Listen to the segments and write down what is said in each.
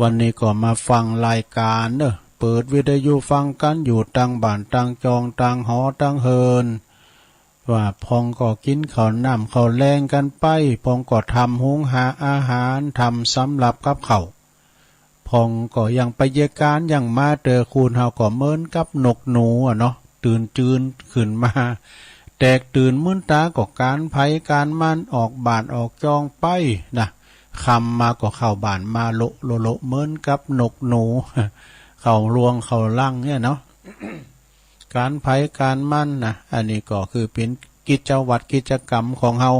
วันนี้ก็มาฟังรายการเนอะเปิดวิทยุฟังกันอยู่ตังบ้านตังจองตังหอตังเฮินว่าพองก็กินข้าวน้ำข้าวแรงกันไปพองก็ทำหุงหาอาหารทำสำหรับกับเขาพองก็ยังไปเยการยังมาเตอคูณเฮาก็เมินกับนกหนูเนาะตื่นจืนขึ้นมาแตกตื่นมื้นตาก็การไผการมันออกบ้านออกจองไปนะคำมาก็เข้าบ้านมาโละเมินกับนกหนูเข้าลวงเข้าลั่งเนี่ยเนาะการไผการมันนะอันนี้ก็คือเป็นกิจวัตรกิจกรรมของเฮา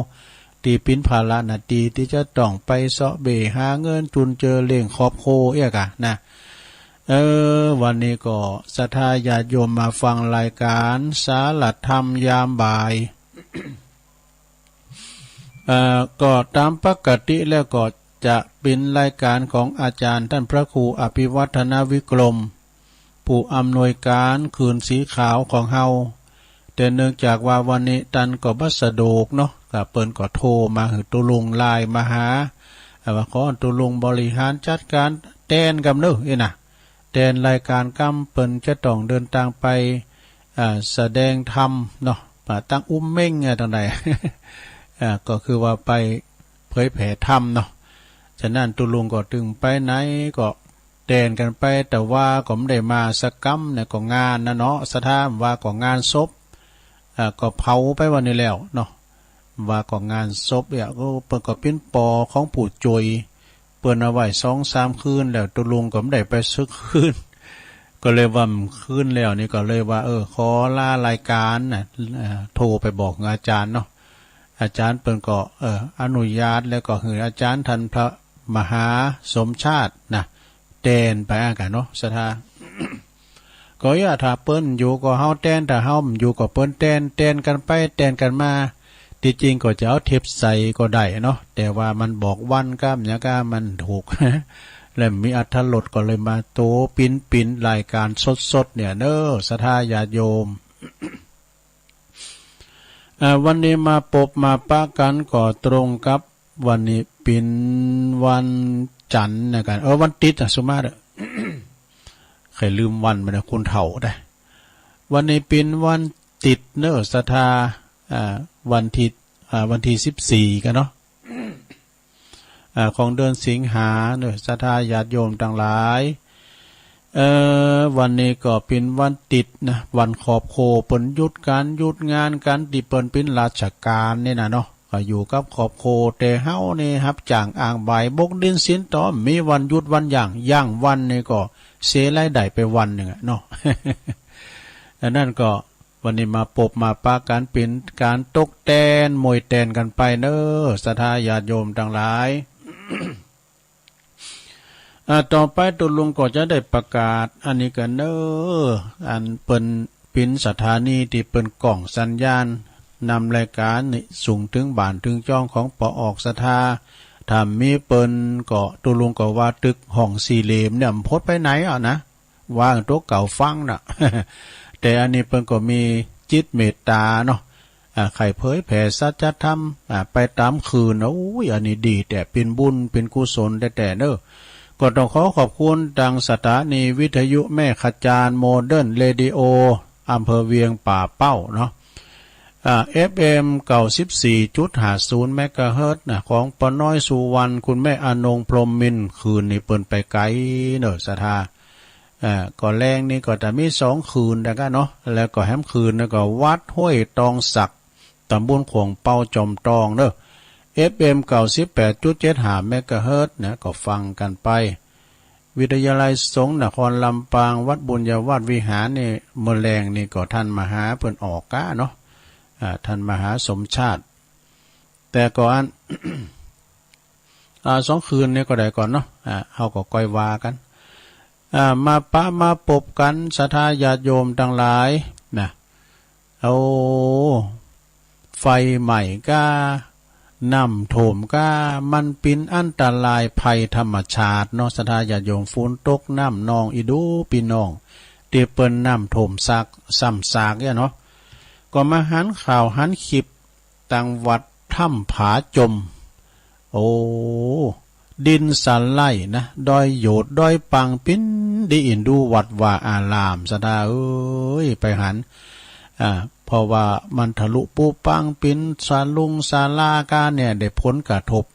ที่เป็นภาระหน้าที่ที่จะต้องไปเสาะเบหาเงินจุนเจอเลี้ยงครอบครัวเอียกะนะวันนี้ก็ศรัทธาญาติโยมมาฟังรายการสาลธรรมยามบ่ายก็ตามปกติแล้วก็จะเป็นรายการของอาจารย์ท่านพระครูอภิวัฒนวิกรมผู้อำนวยการคืนสีขาวของเฮาแต่เนื่องจากว่าวันนี้ตันก็บ่สะดวกเนาะก็เปิ้นก็โทรมาหรือตุลุงไลน์มาหาว่าขอตุลุงบริหารจัดการแทนกับเด้อนะแทนรายการกำเปิ้นจะต้องเดินทางไปแสดงธรรมเนาะตั้งอุ้มเม่งต่างใด ก็คือว่าไปเผยแผ่ธรรมเนาะฉะนั้นตุลุงก็ตึงไปไหนก็แดนกันไปแต่ว่าก็ไม่ได้มาสักกัมเนี่ยก็งานนะเนาะสถานว่าก็งานศพก็เผาไปวันนี้แล้วเนาะว่าก็งานศพเนี่ยก็เปิ้นก็เป็นปอของปู่จอยเปิ้นเอาไว้ 2-3 คืนแล้วตุลุงก็ไม่ได้ไปซึกคืนก็เลยว่าคืนแล้วนี่ก็เลยว่าขอลารายการน่ะโทรไปบอกอาจารย์เนาะอาจารย์เปิ้นก็อนุญาตแล้วก็คืออาจารย์ท่านพระมหาสมชาตินะแตนไปกันเนาะสถา ก็อย่าถ้าเปิ้นอยู่ก็เฮาแตนถ้าเฮาอยู่ก็เปิ้นแตนกันไปแตนกันมาที่จริงก็จะเอาเทปใส่ก็ได้เนาะแต่ว่ามันบอกวันก้ามเนี่ยก้ามันถูก แล้วมีอรรถรสก็เลยมาโตปิ้นรายการสดๆเนี่ยเด้อสถาญาติโยม วันนี้มาปบมาปะกันก็ตรงกับวันนี้เป็นวันจันทร์นะกันวันติดสมมาตร เคยลืมวันไปนะคุณเฒ่าได้วันนี้เป็นวันติดเนอะศรัทธาวันที่14กันเนาะของเดือนสิงหาเนอะศรัทธาญาติโยมต่างหลายวันนี้ก็เป็นวันติดนะวันขอบโคเปิ้นหยุดงานกันที่เปิ้นเป็นราชการนี่นะเนาะก็อยู่กับขอบโคแต่เฮานี่ครับจ้างอ่างใบบกดินสินต่อมีวันหยุดวันย่างวันนี่ก็เสียรายได้ไปวันหนึ่งเนาะ อันนั้นก็วันนี้มาปบมาปะกันเป็นการตกแตนมวยแตนกันไปเนอะศรัทธาญาติโยมทั้งหลาย ต่อไปตุลุงก็จะได้ประกาศอันนี้กันเนอะอันเปิ้นเป็นสถานีที่เปิ้นกล่องสัญญาณนำรายการนี่ส่งถึงบ้านถึงจ้องของปออกศรัทธาถ้ามีเปิ้นก็ตุลุงก็ว่าตึกห้องสี่เหลี่ยมเนี่ยพดไปไหนนะว่างโต๊ะเก่าฟังน่ะ แต่อันนี้เปิ้นก็มีจิตเมตตาเนาะใครเผยแผ่สัจธรรมไปตามคืนโอ้ยอันนี้ดีแต่เป็นบุญเป็นกุศลแต่เนอะก็ต้องขอบคุณทางสถานีวิทยุแม่ขจารโมเดิร์นเรดิโออำเภอเวียงป่าเป้าเนาะFM 94.50 เมกะเฮิรตซ์นะของปน้อยสุวรรณคุณแม่อนงพรหมมินทร์คืนนี้เปิ้นไปไกลเนอะศรัทธาก็แรงนี่ก็จะมี2คืนแล้วกันเนาะแล้วก็แฮมคืนแล้วก็วัดห้วยตองศักตำบลขวงเป้าจอมตองเนอะ FM 98.75 เมกะเฮิรตซ์นะก็ฟังกันไปวิทยาลัยสงฆ์นครลำปางวัดบุญญาวาสวิหารนี่เมื่อแรงนี่ก็ท่านมหาเพิ่นออกกะเนาะท่านมหาสมชาติแต่ก่อน 2 คืนนี่ก็ได้ก่อนเนาะเฮาก็ก้อยวากันมาปะมาปบกันศรัทธาญาติโยมทั้งหลายนะเอาไฟใหม่ก้าน้ำโถมก้ามันเป็นอันตรายภัยธรรมชาติเนาะศรัทธาญาติโยมฝนตกน้ำนองอีดูพี่น้องเตเปิ้นน้ำโถมซักซ้ำซากเนี่ยเนาะก็มาหันข่าวหันคลิปตังวัดถ้ำผาจมโอ้ ดินสันไล่นะดอยโยดดอยปังปิ้นดีอินดูวัดว่าอารามสดาเอ้ยไปหันเพราะว่ามันทะลุปูปังปิ้นศาลุงศาลากาเนี่ยได้ผลกระทบ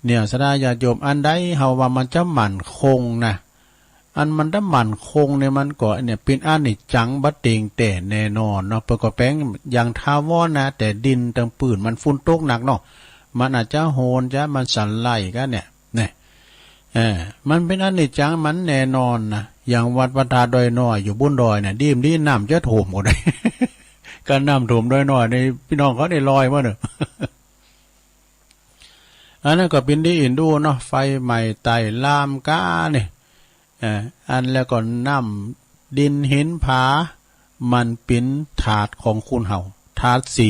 เนี่ยสดาญาติโยมอันใดเฮาว่ามันจะมั่นคงนะอันมันได้มั่นคงเนี่ยมันก็เนี่ยเป็นอนิจจังบัดเต็งแต่แน่นอนเนาะเปิดก็แป้งอย่างทาวรนะแต่ดินตังปืนมันฝุ่นตกหนักเนาะมันอาจจะโหนจะมันสั่นไหลกันเนี่ยมันเป็นอนิจจังมันแน่นอนนะอย่างวัดวัดตาดอยน้อยอยู่บนดอยเนี่ยดิมดีน้ำจะโถมหมดเลย การน้ำโถมดอยน้อยในพี่น้องเขาได้ลอยมาเนอะ อันนั้นก็เป็นดีอินดูเนาะไฟใหม่ไต่ลามก้าเนี่ยอันแล้วก็น้ำดินหินผามันเป็นถาดของคุณเห่าถาดสี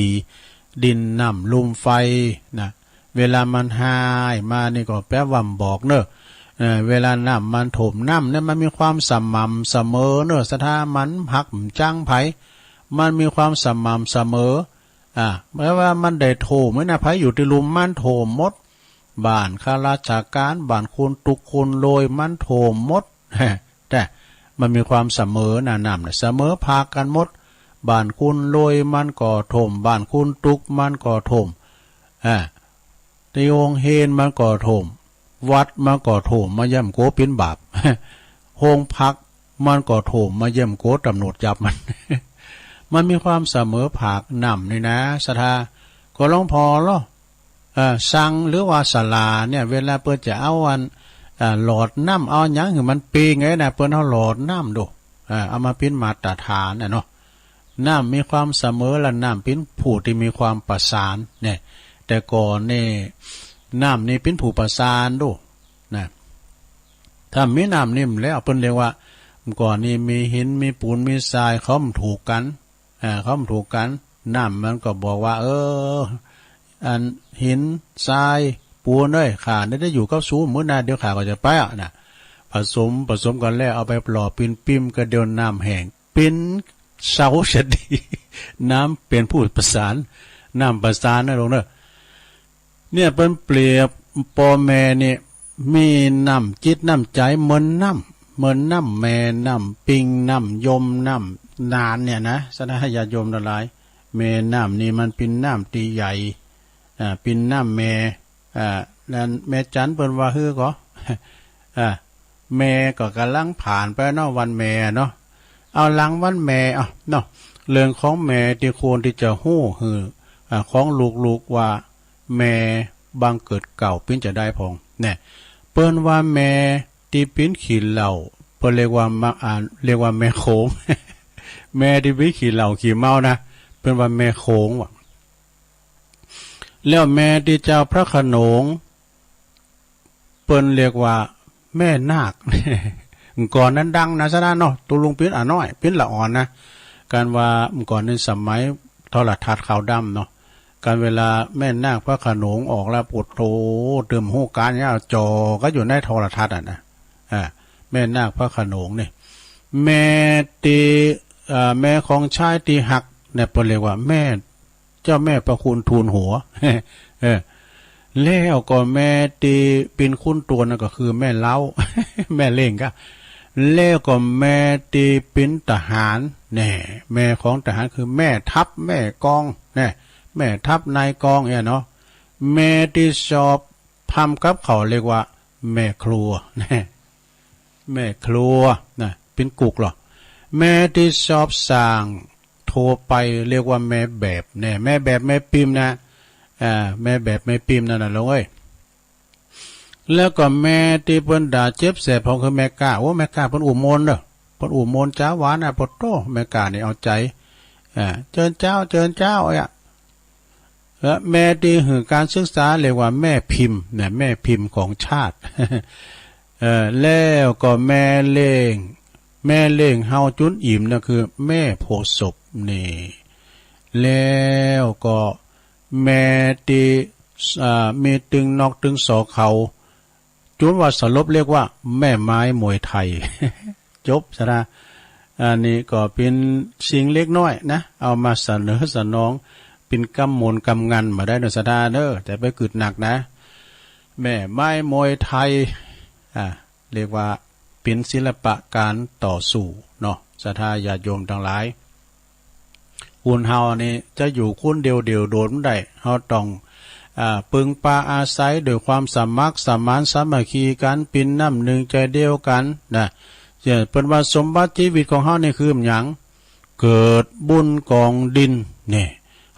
ดินน้ำลมไฟนะเวลามันหายมานี่ก็แปลว่าบอกเนอะเวลาน้ำมันถมน้ำเนี่ยมันมีความสม่ำเสมอเนอะสถามันหักจ้างไผมันมีความสม่ำเสมอแม้ว่ามันได้โถมไม่นะไผอยู่ที่ลุมมันโถมมดบ้านข้าราชการบ้านคุณตุกคุณโรยมันโถมมดแต่มันมีความเสมอน้ำเนี่ยเสมอพากันมดบ้านคุณโรยมันก่อถมบ้านคุณตุกมันก่อถมตีองเฮนมันก่อถมวัดมันก่อถมมาเยี่ยมโกเป็นบาปโฮงพักมันก่อถมมาเยี่ยมโกตำหนดจับมัน มันมีความเสมอผากน้ำนี่นะสถาก็ลองพอหรอสังหรือว่าศาลาเนี่ยเวลาเปิดจะเอาวันหลอดน้ำเอาอย่างคือมันปีไงนะเปิดเอาหลอดน้ำดูเอามาเป็นมาตรฐานเนาะน้ำมีความเสมอและน้ำเป็นผู้ที่มีความประสานเนี่ยแต่ก่อนนี่น้ำนี่เป็นผู้ประสานดูนะถ้ามีน้ำนิ่มแล้วเพิ่นเรียกว่าก่อนนี่มีหินมีปูนมีทรายเขามันถูกกันน้ำมันก็บอกว่าอันหินทรายปูนเลยขาได้อยู่กับสูงมื้อนาเดี๋ยวขาก็จะไปนะผสมกันแล้วเอาไปหล่อปิ้นปิ้มกระเดียวน้ำแห้งปิ้นเสาเฉดีน้ำเป็นผู้ประสานน้ำประสานนะลงเนี่ยเป็นเปรียบปอแม่เนี่ยมีน้ำจิตน้ำใจเหมือนน้ำแม่น้ำปิงน้ำยมน้ำนานเนี่ยนะสนะญาติโยมทั้งหลายแม่น้ำนี่มันเป็นน้ำตีใหญ่เป็นน้ำแม่นั่นแม่จันเปิ้นว่าฮือก็แม่ก็กำลังผ่านไปเนาะวันแม่เนาะเอาหลังวันแม่เนาะเรื่องของแม่ที่ควรที่จะฮู้ฮือของลูกๆว่าแม่บางเกิดเก่าปิ้นจะได้พองเนี่ยเปิ้นว่าแม่ที่ปิ้นขี้เหล้าเปิ้นเรียกว่าเรียกว่าแม่โขง แม่ที่ปิ้นขี้เหล้าขี้เมานะเปิ้นว่าแม่โขงว่ะแล้วแม่ที่เจ้าพระโขนงเปิ้นเรียกว่าแม่นาค ก่อนนั้นดังนะซะนะเนาะตุลุงปิ้นน้อยปิ้นละอ่อนนะการว่าก่อนในสมัยโทรทัศน์ขาวดำเนาะการเวลาแม่นาคพระโขนงออกแล้วปวดโถเติมหูการเนี่ยจอก็อยู่ในโทรทัศน์นะแม่นาคพระโขนงนี่แม่ตีแม่ของชายตีหักเนี่ยเปิ้นเรียกว่าแม่เจ้าแม่ประคุณทูลหัว แล้วก็แม่ตีเป็นคุณตัวนั่นก็คือแม่เล้า แม่เล่งก็แล้วก็แม่ตีเป็นทหารแน่แม่ของทหารคือแม่ทัพแม่กองแน่แม่ทัพนายกองเนี่ยเนาะแม่ที่ชอบทำกับเขาเรียกว่าแม่ครัวแน่แม่ครัวนะเป็นกุกหรอแม่ที่ชอบสร้างโทรไปเรียกว่าแม่แบบเนี่ยแม่แบบแม่ปิมนะแม่แบบแม่ปิมนั่นน่ะลงเอ้ยแล้วก็แม่ที่เพิ่นด่าเจ็บแสบของคือแม่กาแม่กาเพิ่นอุโมนเด้อเพิ่นอุโมนจ้าหวานปดโตแม่กานี่เอาใจเจิญเจ้าแม่ที่หือการศึกษาเรียกว่าแม่พิมพ์เนี่ยแม่พิมพ์ของชาติ แล้วก็แม่เล่งเฮาจุนอิ่มนะคือแม่โพศพนี่แล้วก็แม่ตีมีตึงนอกตึงสอเขาจุนว่าสลบเรียกว่าแม่ไม้มวยไทย จบซะนะอันนี้ก็เป็นสิ่งเล็กน้อยนะเอามาเสนอสนองเป็นกำมลกำงันมาได้ในสดาเด้อแต่ไปกึดหนักนะ แม่ไม้มวยไทยเรียกว่าเป็นศิลปะการต่อสู้เนาะศรัทธาญาติโยมทั้งหลายคุณเฮานี่จะอยู่คุ้นเดียวโดนได้เฮาต้องปึงปาอาศัยโดยความสมัครสมานสามัคคีกันเป็นน้ำหนึ่งใจเดียวกันนะเป็นว่าสมบัติชีวิตของเฮานี่คือหยังเกิดบุญกองดินนี่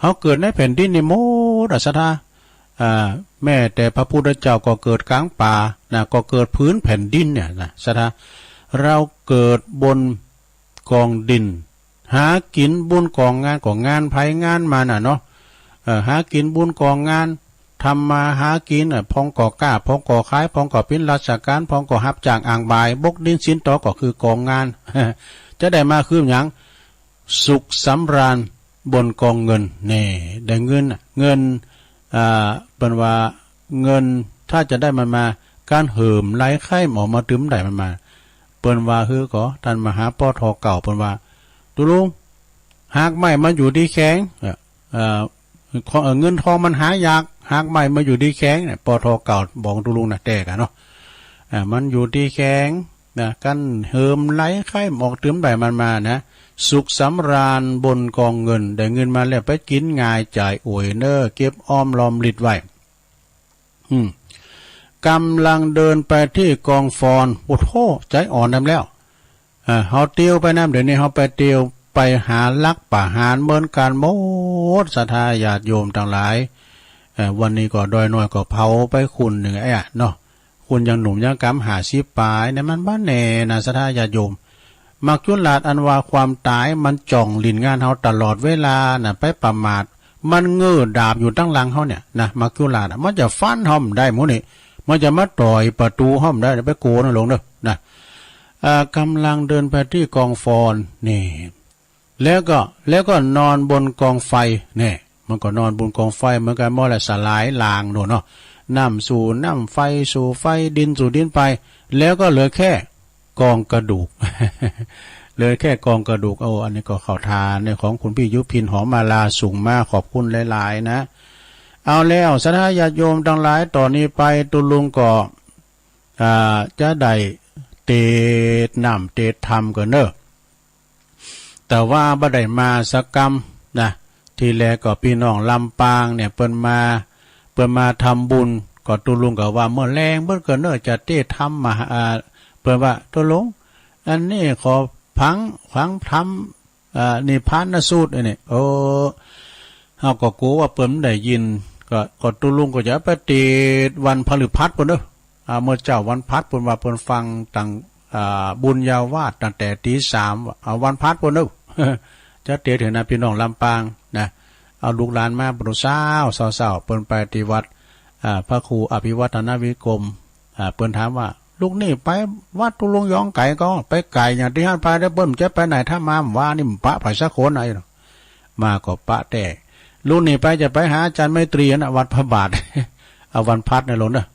เฮาเกิดในแผ่นดินนี่โมดศรัทธาแม่แต่พระพุทธเจ้าก็เกิดกลางป่านะก็เกิดพื้นแผ่นดินเนี่ยนะศรัทธาเราเกิดบนกองดินหากินบุญกองงานไผงานมาน่ะเนาะหากินบุญกองงานทำมาหากินพองก่อกล้าพองก่อขายพองก่อเป็นราชการพองก่อฮับจากอ่างบายบกดินสินต่อก็คือกองงาน จะได้มาคือหยังสุขสำราญบนกองเงินแน่ได้เงินเป็นว่าเงินถ้าจะได้มันมาการเหิมไล่ไข่หมอมาตึมได้มันมาเปิ้นว่าคือก็ท่านมหาปอทเก่าเปิ้นว่าตุลุงหากไม่มาอยู่ที่แข็งเงินทองมันหายากหากไม่มาอยู่ที่แข็งเนี่ยปอทเก่าบอกตุลุงนะแต่กันเนาะมันอยู่ที่แข็งนะกันเหิมไล่ไข่หมอกตึมได้มันมานะสุขสำราญบนกองเงินได้เงินมาแล้วไปกินง่ายจ่ายอวยเนอเก็บออมรอมริดไว้กำลังเดินไปที่กองฟอนโอ้โหใจอ่อนน้ำแล้วเฮาเตียวไปน้ำเดี๋ยวนี้เฮาไปเตียวไปหาลักป่าหารเหมือนกันหมดศรัทธาญาติโยมทั้งหลายวันนี้ก็ดอยน้อยก็เผาไปคุณหนึ่งเนาะคุณยังหนุ่มยังกำหาชีปายในมันบ้านแน่นะศรัทธาญาติโยมมักจุลาดอันว่าความตายมันจ่องลินงานเฮาตลอดเวลาน่ะไปประมาทมันเงื้อดาบอยู่ตั้งหลังเฮาเนี่ยนะมักจุลาดมันจะฟันห้อมได้หมู่นี่มันจะมาต่อยประตูห้อมได้ไปโกนลงเด้อนะกำลังเดินไปที่กองฟอนนี่แล้วก็นอนบนกองไฟนี่มันก็นอนบนกองไฟเหมือนกันบ่ละสลายลางโน่นเนาะน้ำสู่น้ำไฟสู่ไฟดินสู่ดินไปแล้วก็เหลือแค่กองกระดูก เลยแค่กองกระดูกอันนี้ก็เข้าทานในของคุณพี่ยุพินหอมมาลาสูงมากขอบคุณหลายๆนะเอาแล้วศรัทธาญาติโยมทั้งหลายต่อนนี้ไปตุลุงก็จะได้เตดน้ำเตดธรรมก็เนอะแต่ว่าบ่ได้มาสักกรรมนะทีแรกก็พี่น้องลำปางเนี่ยเปิ้นมาทำบุญก็ตุลุงก็ว่าเมื่อแรงเบิ่นก็เนอะจะเตดธรรมมาเปิ้นว่าตุลุงอันนี้ขอพังทำนิพพานสูตรนี่เฮาก็กลัวว่าเปิ้นได้ยินก็ตุลุงก็จะไปติดวันพฤหัสพุ่นเด้อเมื่อเจ้าวันพัดเปิ้นว่าเปิ้นฟังตั้งบุญญาวาสตั้งแต่ตี 3วันพัดพุ่นเด้อ จะเตถึงนะพี่น้องลำปางนะเอาลูกหลานมาปรุเช้าเปิ้นไปที่วัดพระครูอภิวัฒนวิกรมเปิ้นถามว่าลูกนี่ไปวัดตุลุงยองไก่ก็ไปไก่อย่างที่ห้านไปได้เบิ้มจะไปไหนถ้ามาว่านี่ปะไผสักคนไหนมาก็ปะแต่ลูกนี่ไปจะไปหาอาจารย์ไมตรีนะวัดพระบาท เอาวันพัดในหลนนะ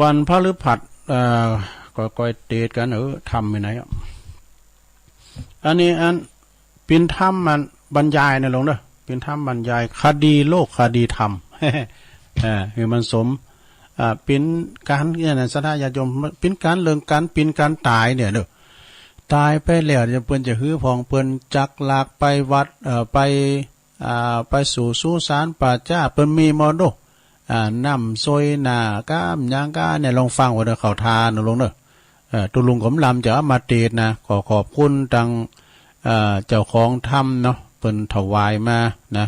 วันพระฤหัสก็เตดกันทำไปไหนอันนี้ปินธรรมมันบรรยายในหลนนะปินธรรมบรรยายคดีโลกคดีธรรม คือมันสมเป็นการเนี่ยนะศรัทธาญาติโยมเป็นการเรื่องการเป็นการตายเนี่ยเด้อตายไปแล้วจะเปิ้นจะฮื้อพองเปิ้นจักลากไปวัดไปสู่สุสานป่าจ้าเปิ้นมีมอโดน้ำซอยหน้าก้ามยางก้าเนี่ยลองฟังว่าเด้อเข้าทานลงเด้อตุลุงขมลำจะเอามาเทศนะขอบคุณทางเจ้าของธรรมเนาะเปิ้นถวายมานะ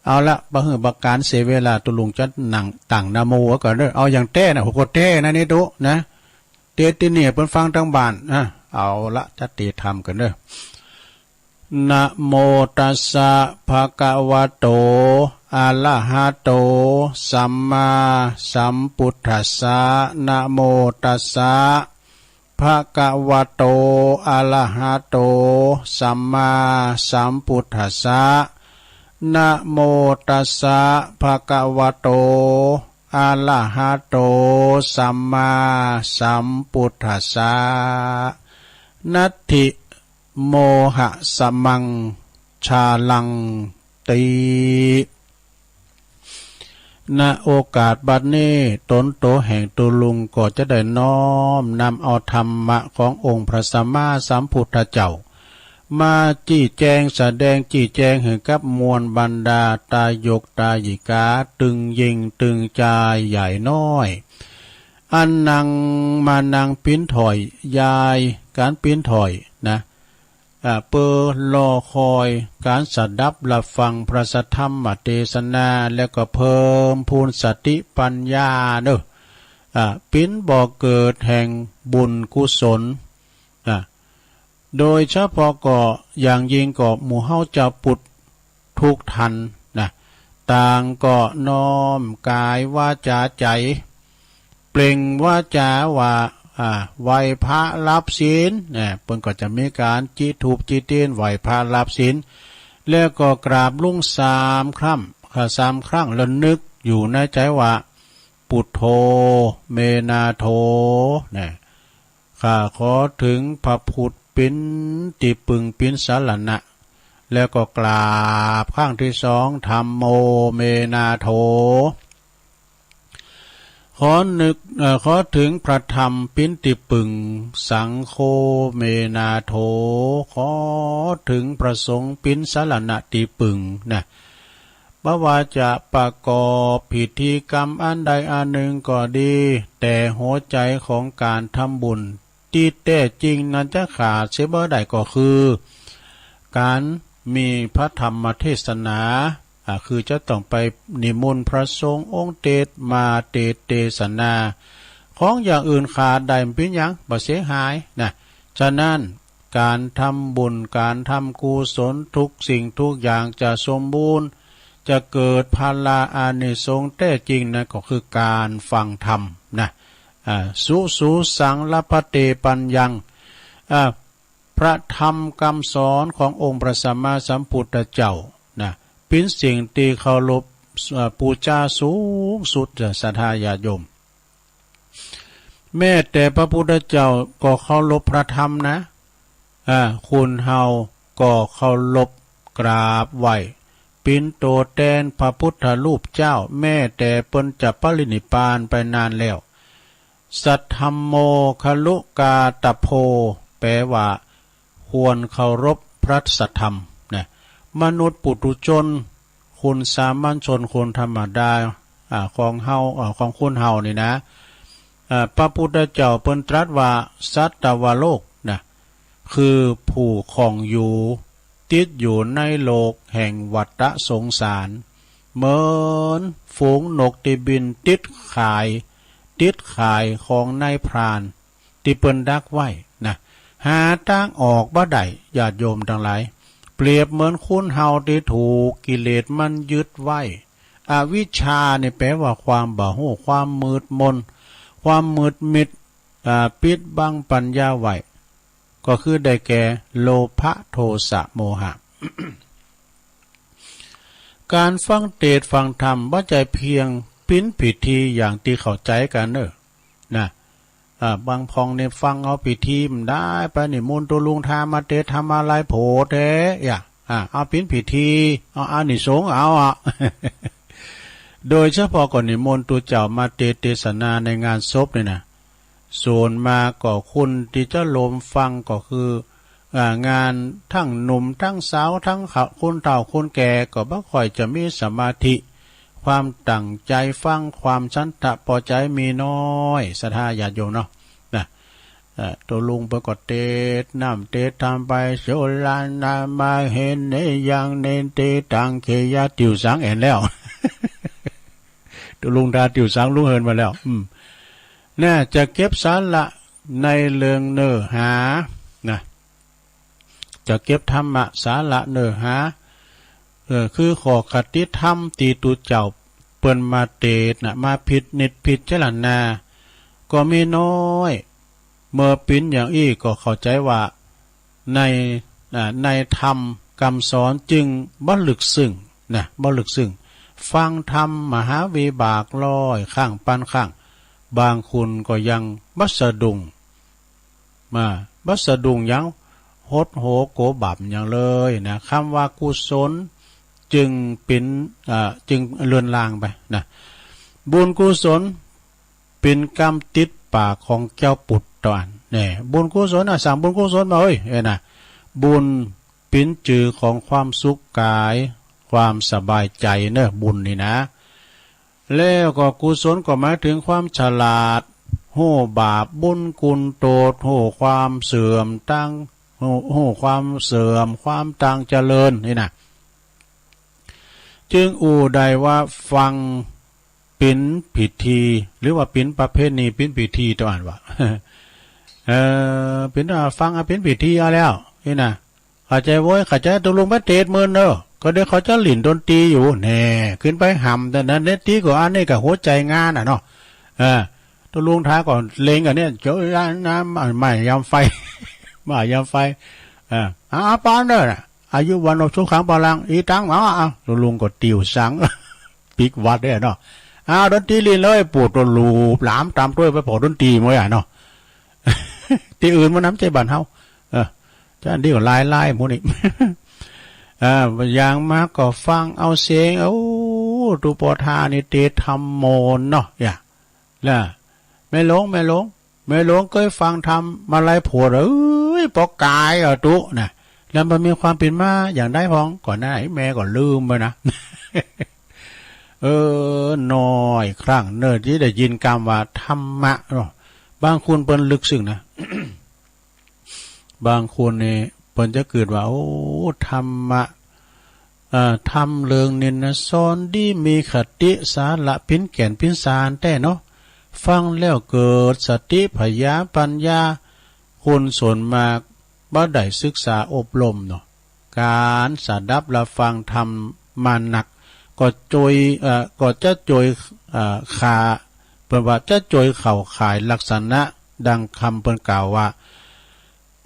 เอาละบะหือบักการเสียเวลาตุลุงจะนั่งตั้งนะโมก่อนเด้อเอาอย่างแต้นะหัวแต้นะนี่ตุนะเตติเนี่ยเพิ่นฟังทั้งบ้านเอาละจะเตทำกันเด้อนะโมตัสสะภะคะวะโตอะระหะโตสัมมาสัมพุทธัสสะนะโมตัสสะภะคะวะโตอะระหะโตสัมมาสัมพุทธัสสะนะโมตัสสะภะคะวะโตอะระหะโตสัมมาสัมพุทธัสสะนัตถิโมหะสมังชาลังติ ณโอกาสบัดนี้ตนโตแห่งตุลุงก็จะได้น้อมนำเอาธรรมะขององค์พระสัมมาสัมพุทธเจ้ามาจี้แจงแสดงจี้แจงให้กับมวลบรรดาตายกตาหญิกาตึงยิงตึงจายใหญ่น้อยอันนังมานังปิ้นถอยยายการปิ้นถอยนะเปอรอคอยการสดับรับฟังพระสัทธรรมเทศนาแล้วก็เพิ่มพูนสติปัญญาเด้อปิ้นบ่อเกิดแห่งบุญกุศลโดยเฉพาะก็อย่างยิ่งก็หมู่เฮาจะปุดทุกทันนะต่างก็น้อมกายวาจาใจเปล่งวาจาว่าไหวพระรับศีลเนี่ยเพิ่นก็จะมีการจิถูปจิเตียนไหวพระรับศีลแล้วก็กราบลุ่ง3 ครั้ง3 ครั้งแล้วนึกอยู่ในใจว่าปุถโธเมนาโธเนี่ยข้าขอถึงพระพุทธเป็นติปึงปินสารณะแล้วก็กราบข้างที่2ธัมโมเมนาโธขอถึงพระธรรมปินติปึงสังโฆเมนาโธขอถึงพระสงฆ์ปินสารณะติปึงนะบ่ว่าจะประกอบพิธีกรรมอันใดอันหนึ่งก็ดีแต่หัวใจของการทำบุญที่แท้จริงนั้นจะขาดเสียบ่ได้ก็คือการมีพระธรรมเทศนาคือจะต้องไปนิมนต์พระสงฆ์องค์เทศมาเทศนาของอย่างอื่นขาดได้เป็นหยังบ่เสียหายนะฉะนั้นการทำบุญการทำกุศลทุกสิ่งทุกอย่างจะสมบูรณ์จะเกิดพลาอานิสงส์แท้จริงนะก็คือการฟังธรรมนะสุสังลปเตปัญญังพระธรรมคำสอนขององค์พระสัมมาสัมพุทธเจ้านะเป็นสิ่งที่เคารพปูชาสูงสุดศรัทธาญาติโยมแม้แต่พระพุทธเจ้าก็เคารพพระธรรมนะคุณเฮาก็เคารพกราบไหว้ปินโตแทนพระพุทธรูปเจ้าแม้แต่เปิ้นจะปรินิพพานไปนานแล้วสัทธัมโมคลุกาตโพแปลว่าควรเคารพพระสัทธรรมนะมนุษย์ปุถุชนคุณสามัญชนคนธรรมดาของเฮาของคุณเฮานี่นะพระพุทธเจ้าเปิ้นตรัสว่าสัตวโลกนะคือผู้ของอยู่ติดอยู่ในโลกแห่งวัฏสงสารเหมือนฝูงนกที่บินติดข่ายของนายพรานที่เปิ้นดักไว้นะหาทางออกบ่ได้ญาติโยมทั้งหลายเปรียบเหมือนคุณเฮาที่ถูกกิเลสมันยึดไว้อวิชชาเนี่ยแปลว่าความบ่ฮู้ความมืดมนความมืดมิดปิดบังปัญญาไว้ก็คือได้แก่โลภะโทสะโมหะ การฟังเทศน์ฟังธรรมบ่ใจเพียงปิ้นพิธีอย่างที่เข้าใจกันนะบางพองเนี่ยฟังเอาพิธีมันได้ไปนิมนต์ตัวลุงทามาเทศทำอะไรโผแท้เอาปิ้นพิธีเอาอานิสงส์เอาโดยเฉพาะก่อนนิมนต์ตัวเจ้ามาเทศนาในงานศพเนี่ยนะส่วนมาก็คุณที่จะลมฟังก็คืองานทั้งหนุ่มทั้งสาวทั้งคนเฒ่าคนแก่ก็บ่ค่อยจะมีสมาธิความตั้งใจฟังความชันทะพอใจมีน้อยศรัทธาญาติโยมเนาะนะตัวลุงประกอบเทศน้ำเทศทำไปโชลานามาเห็นในอย่างเนนเตตังเคยาติวสังเห็นแล้ว ตัวลุงดาติวสังลุงเฮินมาแล้วน่าจะเก็บสาระในเรื่องเนื้อหานะจะเก็บธรรมะสาระเนื้อหาคือขอคติธรรมตีตุเจ้าเปิ้นมาเตศนะมาผิดนิดผิดเจรณาก็มีน้อยเมื่อปิ้นอย่างอี้ก็เข้าใจว่าในธรรมคำสอนจึงบ่ลึกซึ้งนะบ่ลึกซึ้งฟังธรรมมหาวิบากร้อยข้างปันข้างบางคุณก็ยังบัสดุงบัสดุงยังหดโหโกบับอย่างเลยนะคำว่ากุศลจึงเป็นจึงเลือนลางไปนะ บุญกุศลเป็นกรรมติดปากของเจ้าปุตตานเนี่ยบุญกุศลสั่งบุญกุศลมาเอ้ยนะบุญเป็นจือของความสุขกายความสบายใจเนอะบุญนี่นะแล้วก็กุศลก็หมายถึงความฉลาดโห่บาปบุญกุลโตดโห่ความเสื่อมตั้งโห่ความเสื่อมความตั้งเจริญนี่นะจึงอู่ใดว่าฟังเป็นพิธีหรือว่าเป็นประเพณีเป็นพิธีตัวอ่านว่าเป็นฟังเป็นพิธีเอาแล้วนี่นะเข้าใจโว้ยเข้าใจตกลงพระเทศมือเนอะก็เดี๋ยวเขาจะหลิ่นดนตรีอยู่แน่ขึ้นไปหำแต่นั้นเนตีก็อันนี้กับหัวใจงานเนาะตัวลุงท้าก่อนเลงกันเนี่ยเจอน้ำใหม่ยามไฟมายามไฟปอนเด้ออายุวันอสุขังพลังอีตังมาตัวลุงก็ติวสังปิกวัดได้เนาะดนตรีลีนเลยปวดตัวลูบหลามตามด้วยไปพอดนตรีมั้ยเนาะที่อื่นมันน้ำใจบั่นเฮาจะอันนี้ก็ลายหมูนี่อย่างมากก็ฟังเอาเสียงตุปทานิเตธรรมโมนเนาะอย่าล่ะไม่หลงเคยฟังธรรมมาไล่ผัวปอกกายตุนะแล้วมันมีความเป็นมาอย่างได้พ้องก่อนหน้าแม่ก็ลืมไปนะน้อยครั้งเนิ่นที่ได้ยินคำว่าธรรมะเนาะบางคนเปิ้นลึกซึ้งนะ บางคนเนี่ยเปิ้นจะเกิดว่าธรรมะทำเรื่องนินนะสอนดีมีคติสาระพินแก่นพินสารแต่เนาะฟังแล้วเกิดสติพยาปัญญาคนส่วนมากบ่ได้ศึกษาอบรมเนาะการสดับรับฟังธรรมมาหนักก็จะโจยขาเปิ้นว่าจะโจยเข่าขายลักษณะดังคำเปิ้นกล่าวว่า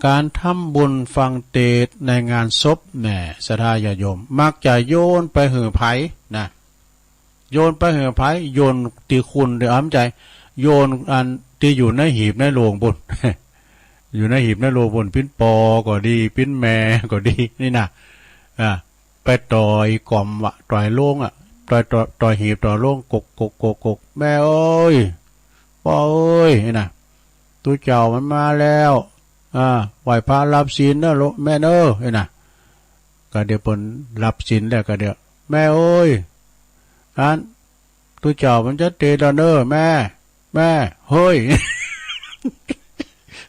การทำบุญฟังเทศในงานศพแหน่ศรัทธาญาติโยมมักจะโยนไปหือไผนะโยนไปหือไผโยนตีคุณเดี๋ยวอ้ำใจโยนอันที่อยู่ในหีบในโลงบุญ อยู่ในหีบในโลงบุญปิ้นปอก็ดีปิ้นแม่ก็ดีนี่นะไปต่อยกล่อมวะต่อยโล่งต่อยหีบต่อยโล่งกกแม่เอ้ยพ่อเอ้ยนี่นะตัวเจ้ามันมาแล้วไหวพระรับศีลเนอะแม่เนอะนี่นะก็เดี๋ยวเปิ้นรับศีลแล้วก็เดี๋ยวแม่เอ้ยอันตัวเจ้ามันจะเตะเนอะแม่เฮ้ย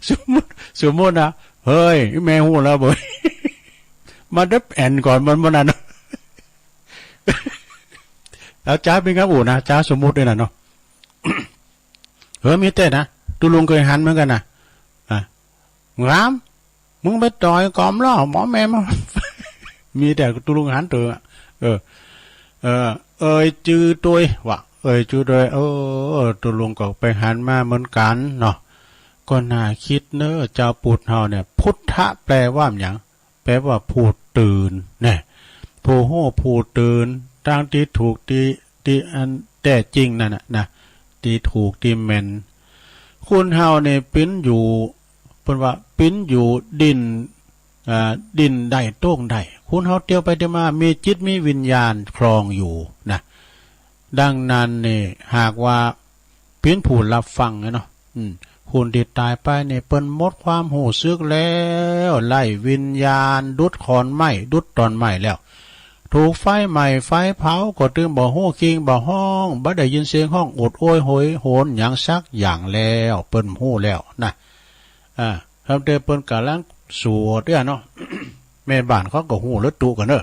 สมมุตินะเฮ้ยแม่หูแล้วบ่มาดับแอนก่อนมันบ่นั่นแล้วจ้าเป็นครับนะจ้าสมมุติด้วยนะเนาะ มีแต่นะตุลุงเคยหันเหมือนกันนะงามมึงไปต่อยกอมล่อหมอแม่มา มีแต่ตุลุงหันตัวจื้อตัววะจื้อตัวตุลุงก็ไปหันมาเหมือนกันเนาะก็น่าคิดเนอะเจ้าปุถเฮาเนี่ยพุทธะแปลว่าหยังแปลว่าผู้ตื่นเนี่ยผู้โหผู้ตื่นตั้งที่ถูกที่อันแต่จริงนั่นนะที่ถูกที่แม่นคุณเฮาเนี่ยปิ้นอยู่เพิ่นว่าปิ้นอยู่ดินได้โต้งได้คุณเฮาเที่ยวไปเที่ยวมามีจิตมีวิญญาณครองอยู่นะดังนั้นนี่หากว่าปิ้นผู้รับฟังเนาะคุณที่ตายไปเนี่ยเปิ้นหมดความหูซึกแล้วไล่วิญญาณดุดขอนไม้ดุดตอนไม้แล้วถูกไฟใหม่ไฟเผาก็ตึงบ่ฮู้คิงบ่ห้องบ่ได้ยินเสียงห้องอดโอยโหยโหนหยังซักอย่างแล้วเปิ้นฮู้แล้วนะทำเตเปิ้นกำลังสวดเนาะ แม่บ้านเขาก็ฮู้แล้วตุกันเด้อ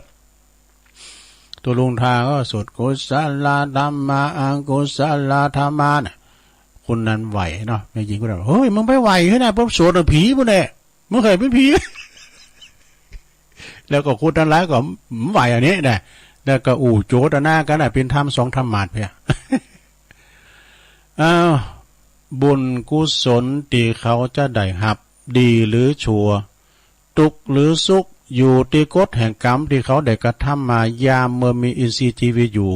ตัวลุงทาก็สวดกุศลธัมมาอังกุศลธรรมาน่ะคนนั้นไหวเนาะแม่หญิงก็บอกเฮ้ยมึงไปไหวขึ้นนะพวกสวดผีพวกเนี่ยมึงเคยเป็นผี แล้วก็คุณทั้งหลายก็ไหวอันนี้นะแล้วก็โจตนากันเป็นธรรมสองธรรมะเพีย บุญกุศลที่เขาจะได้หับดีหรือชั่วทุกข์หรือสุขอยู่ที่กฎแห่งกรรมที่เขาได้กระทำมายามเมื่อมีอินทรีย์ชีวิตอยู่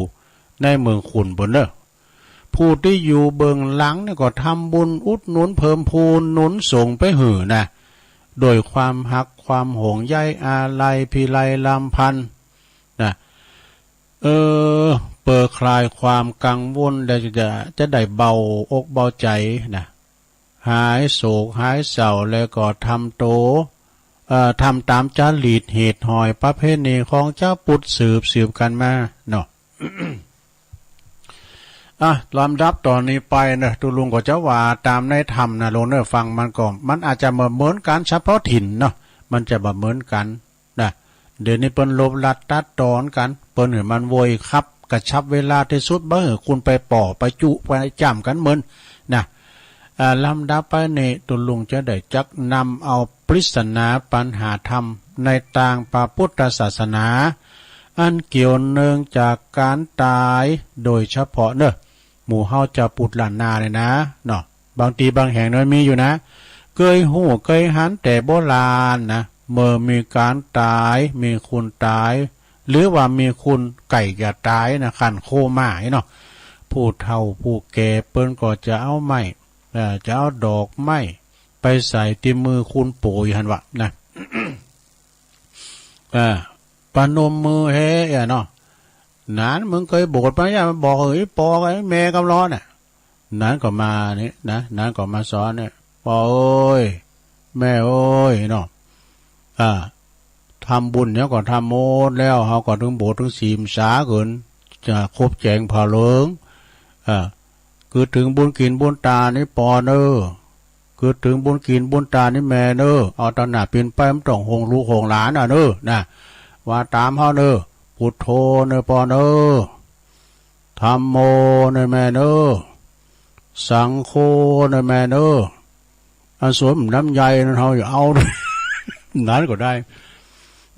ในเมืองขุนบนเด้อผู้ที่อยู่เบื้องหลังเนี่ยก็ทำบุญอุดหนุนเพิ่มพูนหนุนส่งไปหือนะโดยความหักความห่วงใยอาลัยพิไลลำพันนะเ เปิดคลายความกังวลจะได้เบาอกเบาใจนะหายโศกหายเศร้าแล้วก็ทำทำตามจารีตเหตุหอยประเพณีของเจ้าปุตสืบกันมาเนาะ ลำดับตอนนี้ไปนะตุลุงก็จะว่าตามในธรรมนะลงเนื้อฟังมันอาจจะเหมือนกันเฉพาะถิ่นเนาะมันจะเหมือนกันนะเดี๋ยวนี้เปิ้นลบลัดตัดตอนกันเปิ้นเห็นมันโวยครับกระชับเวลาที่สุดบ่คุณไปป่อไปจุไปจ้ำกันเหมือนนะลำดับไปนี่ตุลุงจะได้จักนำเอาปริศนาปัญหาธรรมในต่างพระพุทธศาสนาอันเกี่ยวเนื่องจากการตายโดยเฉพาะเนอะหมู่เฮาจะปุดหลานนาเลยนะเนาะบางทีบางแห่งนั้นมีอยู่นะเคยหูเคยหันแต่โบราณนะเมื่อมีการตายมีคุณตายหรือว่ามีคุณไก่จะตายนะขันโคหมายเนาะผู้เฒ่าผู้แก่เปิ้นก็จะเอาไม้จะเอาดอกไม้ไปใส่ที่มือคุณปู่หันวะนะปนมมือเฮ้เนาะนานมึงเคยบวชมาอย่ามาบอกเฮ้ยปอไอ้แม่กำร้อนน่ะนานก็มานี่นะนานก็มาสอนเนี่ยปอเอ้ยแม่เอ้ยเนาะทำบุญเนี่ยก็ทำโมดแล้วเขาก็ถึงโบสถ์ถึงสีมสาเกินจะครบแจงผ่าเหลืองคือถึงบุญกินบุญตานี่ปอเนอคือถึงบุญกินบุญตานี่แม่เนอเอาตอนหน้าเป็นไปมันต้องหงลูกหงหลานเนอนะว่าตามเขาเนอพุทโธเนอปอเนอธัมโมเนอแม่เนอสังโฆเนอแม่เนออันสวมน้ำใยนั่นเขาอย่าเอาด้วยนั้นก็ได้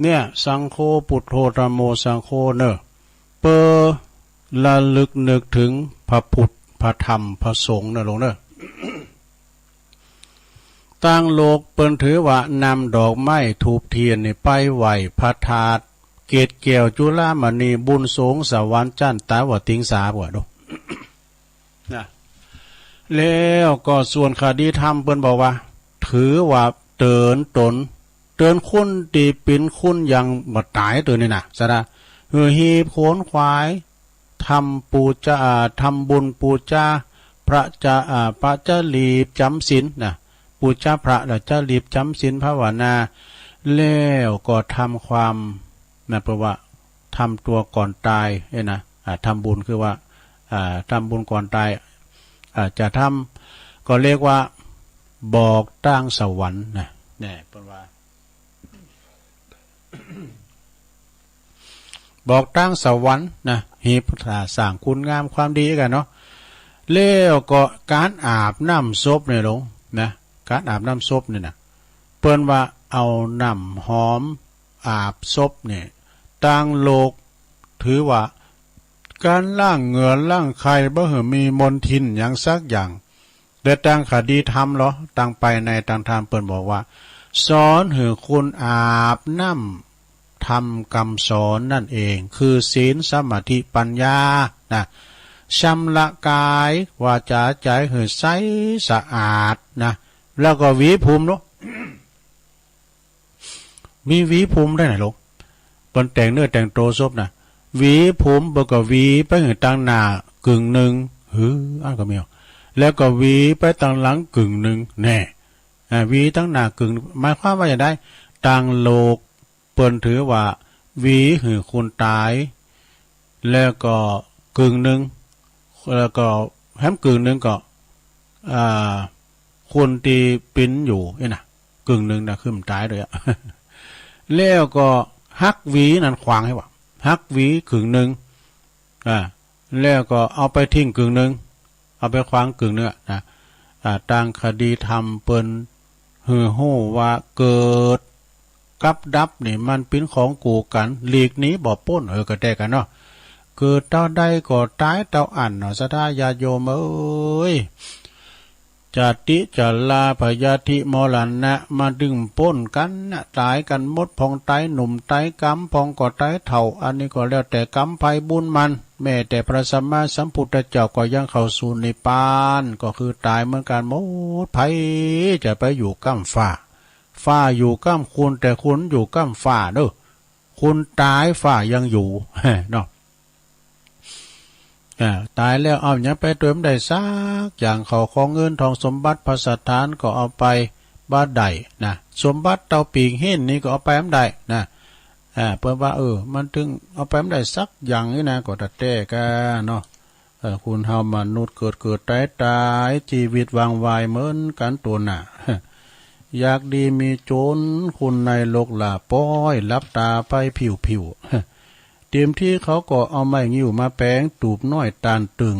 เนี่ยสังโฆพุทโธธัมโมสังโฆเนอเปอระลึกนึกถึงพระพุทธพระธรรมพระสงฆ์เนอลงเนอตั้งโลกเปิ้นถือว่านำดอกไม้ถูกเทียนนี่ไปไหวพระธาตุเกศแก้วจุฬามณีบุญสงสวรรค์จันตาวติงสาบ่ดู นะแล้วก็ส่วนคดีธรรมเปิ้นบอกว่าถือว่าเตือนคุณตีปินคุณยังบ่ตายตัวนี่นะซะนะฮีบโขนควายทำปูจาทำบุญปูจาพระจะรีบจำศีลนะปูจาพระแล้วจะรีบจำศีลภาวนาแล้วก็ทำความนะเพราะว่าทำตัวก่อนตายเนี่ยนะทำบุญคือว่าทำบุญก่อนตายจะทำก็เรียกว่าบอกตั้งสวรรค์นะเนี่ยเป็นว่า บอกตั้งสวรรค์นะฮีพุทธาสร้างคุณงามความดีกันเนาะแล้วก็การอาบน้ำศพเนี่ยลงนะการอาบน้ำศพเนี่ยนะเปิ้นว่าเอาน้ำหอมอาบศพเนี่ยตั้งโลกถือว่าการล่างเหงื่อล่างไข่บ่เหมีมนทินอย่างสักอย่างแต่ตั้งคดีธรรมเหรอตั้งไปในตั้งธรรมเปิ้นบอกว่าสอนให้คุณอาบน้ำทำกรรมสอนนั่นเองคือศีลสมาธิปัญญานะชำระกายวาจาใจให้ใสสะอาดนะแล้วก็หวีผมเนาะ มีหวีผมได้ไหนลูกเปิ้นแต่งเนื้อแต่งตัวศพนะหวีผมบ่ก็หวีไปให้ตั้งหน้ากึ่งหนึ่งก็มีแล้วก็หวีไปตั้งหลังกึ่งหนึ่งแน่หวีตั้งหน้ากึ่งหมายความว่าอย่างไรต่างโลกเปิ้นถือว่าหวีให้คนตายแล้วก็กึ่งหนึ่งแล้วก็แฮมกึ่งหนึ่งก็คนที่ปิ้นอยู่นี่นะกึ่งหนึ่งนะคือมันตายเลยแล้วก็ฮักหวีนั่นขวางให้ว่าฮักหวีกึ่งหนึ่งแล้วก็เอาไปทิ้งกึ่งหนึ่งเอาไปขวางกึ่งเนื้อนะต่างคดีธรรมเปิ้นหู้ว่าเกิดกับดับนี่มันเป็นของกูกันหลีกนี้บ่ป้นก็ได้กันเนาะเกิดเต้าใดก็ตายเต้าอันเนาะสทาญาโยมเอ้ยจติจลาพยาธิมรณะมาดึงป้นกันนะตายกันหมดพองตายหนุ่มตายกำพองก็ตายเฒ่าอันนี้ก็แล้วแต่กรรมภัยบุญมันแม้แต่พระสัมมาสัมพุทธเจ้าก็ยังเข้าสู่นิพพานก็คือตายเหมือนกันหมดภัยจะไปอยู่ก้ำฟ้าอยู่ก้ำคุณแต่คุณอยู่ก้ำฟ้าเด้อคุณตายฟ้ายังอยู่เนาะ ตายแล้วเอาอย่างไปเติมได้ซักอย่างเขาของเงินทองสมบัติพระสถานก็เอาไปบ้านใดนะสมบัติเตาปีงเห็นนี่ก็เอาไปไม่ได้นะเพื่อว่ามันถึงเอาไปไม่ได้สักอย่างนี่นะก็ตัดแต่กันเนาะคุณเฮามนุษย์เกิดตายชีวิตวางวายเหมือนกันตัวน่ะอยากดีมีโจรคุณในโลกล่าป้อยรับตาไปผิวเตรียมที่เขาก็เอาไม้งิ้วมาแปลงตูบน้อยตานตึง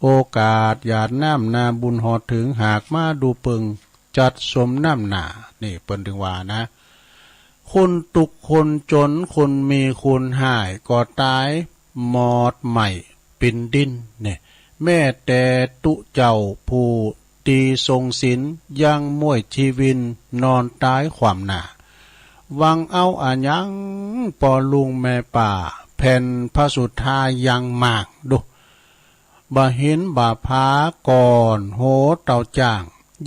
โอกาสหยาดน้ำนาบุญหอดถึงหากมาดูเปิงจัดสมน้ำหนานี่เปิ้นถึงว่านะคนตุกคนจนคนมีคุณหายก็ตายหมอดใหม่ปินดินเนี่ยแม่แต่ตุเจ้าผู้ตีทรงศิลยังม่วยชีวินนอนตายความหนาวังเอาอายังปอลุงแม่ป่าแผ่นพระสุธายังมากดูบ่เห็นบ่าพาก่อนโหเต่าจ้าง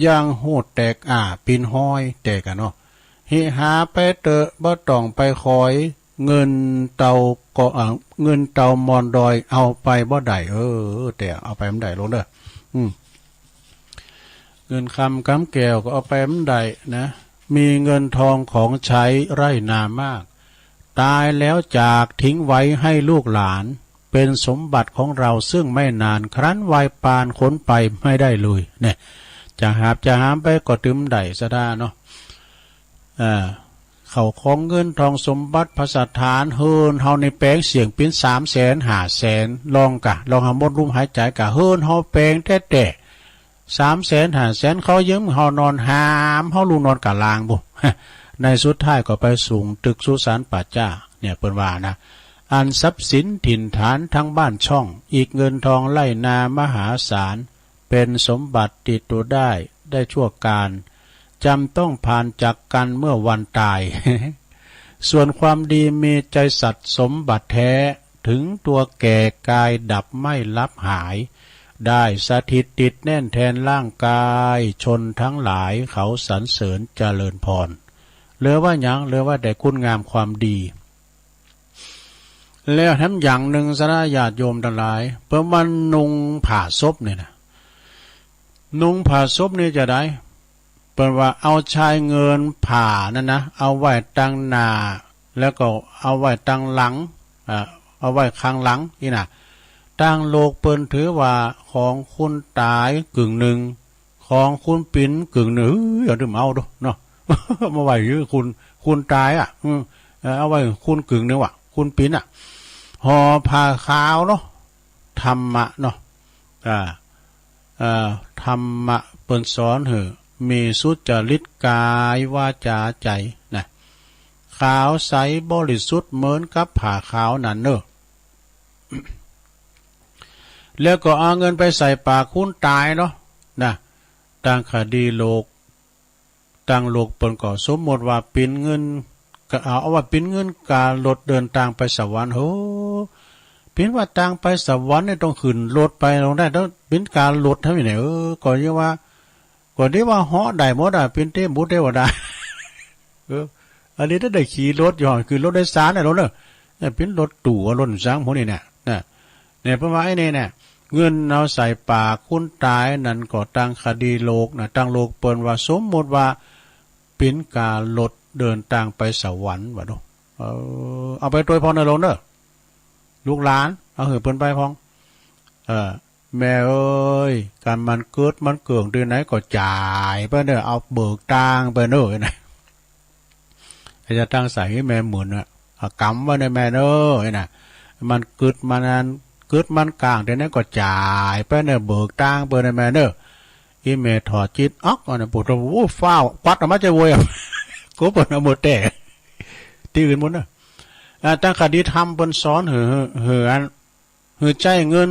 ยังโหดแตกปินห้อยแตกกันเนาะเฮหาไปเตอะบ่ต้องไปคอยเงินเต่าก็เงินเต่ามอนดอยเอาไปบ่ได้แต่เอาไปมันได้ลงเด้อเงินคำกำแก้วก็เอาไปมันได้นะมีเงินทองของใช้ไร่นามากตายแล้วจากทิ้งไว้ให้ลูกหลานเป็นสมบัติของเราซึ่งไม่นานครั้นวัยปานค้นไปไม่ได้เลยเนี่ยจะหามไปก็ตึมได้ซะได้เนาะเขาของเงินทองสมบัติพระสถานเฮินเฮาในแปลงเสียงเป็น300,000 500,000ลองหาหมดลมหายใจเฮินเฮาแปลงแต่300,000 500,000เขายืมเฮานอนหามเฮาลูนอนกะลางบุในสุดท้ายก็ไปสูงตึกสุสานป่าจ้าเนี่ยเปิ้นว่านะอันทรัพย์สินถิ่นฐานทั้งบ้านช่องอีกเงินทองไร่นามหาศาลเป็นสมบัติติดตัวได้ชั่วการจำต้องผ่านจากกันเมื่อวันตาย ส่วนความดีมีใจสัตย์สมบัติแท้ถึงตัวแก่กายดับไม่ลับหายได้สถิตติดแน่นแทนร่างกายชนทั้งหลายเขาสรรเสริญเจริญพรเหลือว่าอย่างเหลือว่าแต่คุณงามความดีแล้วทั้งอย่างหนึ่งสนะญาติโยมทั้งหลายเพิ่มวันนุงผ่าศพเนี่ยนะนุงผ่าศพนี่จะได้เปิดว่าเอาชายเงินผ่านั่นนะเอาไว้ตั้งหน้าแล้วก็เอาไว้ตั้งหลังเอาไว้ข้างหลังนี่นะตั้งโลกเปิ้นถือว่าของคุณตายกึ่งหนึ่งของคุณปิ้นกึ่งหนึ่งอย่าดื่มเอาดูเนาะ มาไว้คือคุณตายเอาไว้คุณกึ่งหนึ่งว่ะคุณปิ้นห่อผ้าขาวเนาะธรรมะเนาะธรรมะเปิ้นสอนเหอะมีสุจริตกายวาจาใจนะขาวใสบริสุทธิ์เหมือนกับผ้าขาวนั่นเนอะแล้วก็เอาเงินไปใส่ปากคุณตายเนาะนะตั้งคดีโลกตั้งโลกเปิ้นก็สมมติว่าปิ้นเงินก็เอาว่าปิ้นเงินการรถเดินทางไปสวรรค์โหปิ้นว่าทางไปสวรรค์เนี่ยต้องขึ้นรถไปลงได้ต้องปิ้นการรถทำอย่างไรก็เรียกว่าเหาะได้หมดปิ้นเต้บุตรได้ว่าได้อันนี้ถ้าได้ขี่รถย่อนคือรถได้สารได้รถเนี่ยปิ้นรถตู่รถช้างพวกนี้เนี่ยเพราะว่าไอ้นี่เนี่ยเงินเอาใส่ปากคุณตายนั่นก็ตั้งคดีโลกนะตั้งโลกเปิ้นว่าสมมติว่าปิ้นการรถเดินทางไปสวรรค์ว่าดูเอาไปตัวพอในโลกเด้อลูกหลานเอาเหือเปิ้นไปพองแม่เอ้ยการมันเกิดมันเกิงที่ไหนก็จ่ายไปเด้อเอาเบิกตังไปเด้อนะจะตั้งใส่ให้แม่หมุนกำไว้ในแม่เด้อนะมันเกิดมานานเกิดมันกลางที่ไหนก็จ่ายไปเด้อเบิกตังไปในแม่เด้ออีแม่ถอดจิตออกนะปู่โอ้ฟ้าวควัดออกมาจะโวยกูเปิดเอาหมดแต่ที่อื่นหมดนะตั้งคดีทำบนซ้อนเหือใจเงิน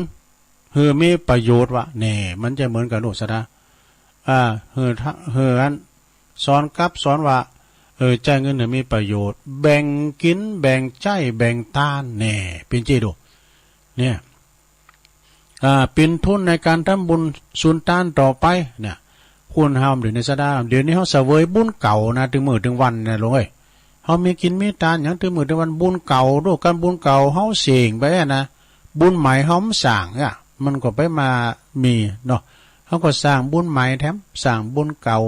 มีประโยชน์วะเนี่ยมันจะเหมือนกับโลกซะนะอันสอนว่าใจเงินมีประโยชน์แบ่งกินแบ่งใจแบ่งทานเนี่ยเป็นจีดูเนี่ยเป็นทุนในการทำบุญสุนทานต่อไปเนี่ยคุณห้ามเดี๋ยวในซะได้เดี๋ยวนี้เขาเสวยบุญเก่านะถึงมื้อถึงวันเนี่ยลงเขามีกินมีทานอย่างถึงมื้อถึงวันบุญเก่าด้วยกันบุญเก่าเขาเสี่ยงไปนะ บุญหมายเฮาสร้างเนี่ยมันก็ไปมามีเนาะเฮาก็สร้างบุญหมายแถมสร้างบุญเก่า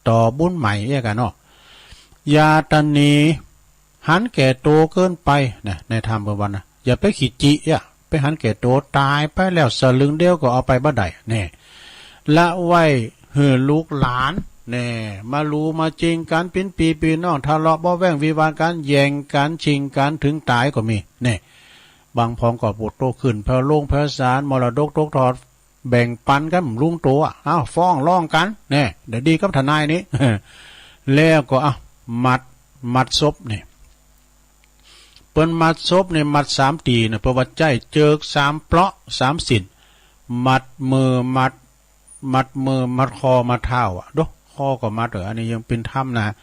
ต่อบุญใหม่เอียกันเนาะยาตนีหันแก่โตเกินไปนะในธรรมประวันนะอย่าไปขีดจิอ่ะไปหันแก่โตตายไปแล้วสลึงเดียวก็เอาไปบ่ได้แน่ละไว้เหือลูกหลานแน่มารู้มาจริงกันเป็นปีน้องทะเลาะเบาแว่งวิวาทกันแย่งกันชิงกันถึงตายก็มีแน่บางพองก็ปวดโตขึ้นเพลงเพลสารมรดกตกทอดแบ่งปันกันลุงตัวอ้าวฟ้องร้องกันแน่เดี๋ยวดีกับทนายนี้ แล้วก็มัดศพนี่เปิ้นมัดศพเนี่ยมัด3 ตีนะเพราะว่าใจเจิก3 เปราะ3 สินมัดมือมัดคอมัดเท้าอ่ะดกคอก็มัดอันนี้ยังเป็นถ้ำนะ